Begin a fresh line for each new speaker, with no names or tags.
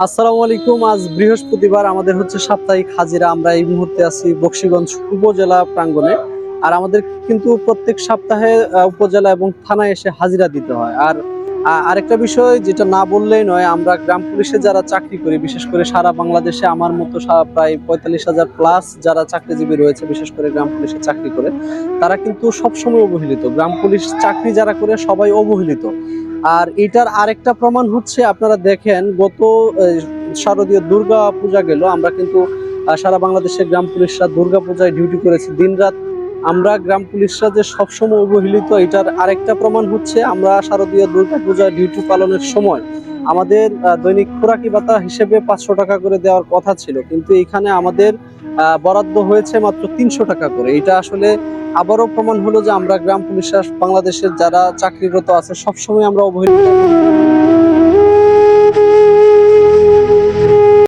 আসসালামু আলাইকুম। আজ বৃহস্পতিবার, আমাদের হচ্ছে সাপ্তাহিক হাজিরা। আমরা এই মুহূর্তে আছি বকশীগঞ্জ উপজেলা প্রাঙ্গণে। আর আমাদের কিন্তু প্রত্যেক সপ্তাহে উপজেলা এবং থানায় এসে হাজিরা দিতে হয়। আর আরেকটা বিষয় যেটা না বললেই নয়, আমরা গ্রাম পুলিশে যারা চাকরি করি, বিশেষ করে সারা বাংলাদেশে আমার মতো প্রায় 45,000 প্লাস যারা চাকরিজীবী রয়েছে, বিশেষ করে গ্রাম পুলিশে চাকরি করে, তারা কিন্তু সবসময় অবহেলিত। গ্রাম পুলিশ চাকরি যারা করে সবাই অবহেলিত। আর এটার আরেকটা প্রমাণ হচ্ছে, আপনারা দেখেন গত শারদীয় দুর্গা পূজা গেল, আমরা কিন্তু সারা বাংলাদেশের গ্রাম পুলিশরা দুর্গা পূজায় ডিউটি করেছি দিনরাত। আমরা গ্রাম পুলিশরা যে সবসময় অবহেলিত, এটার আরেকটা প্রমাণ হচ্ছে আমরা শারদীয় দুর্গা পূজায় ডিউটি পালনের সময় আমাদের দৈনিক খোরাকি ভাতা হিসেবে 500 টাকা করে দেওয়ার কথা ছিল, কিন্তু এখানে আমাদের বরাদ্দ হয়েছে মাত্র 300 টাকা করে। এটা আসলে আবারও প্রমাণ হলো যে আমরা গ্রাম পুলিশরা বাংলাদেশের যারা চাকরিরত আছে সবসময় আমরা অবহেলিত।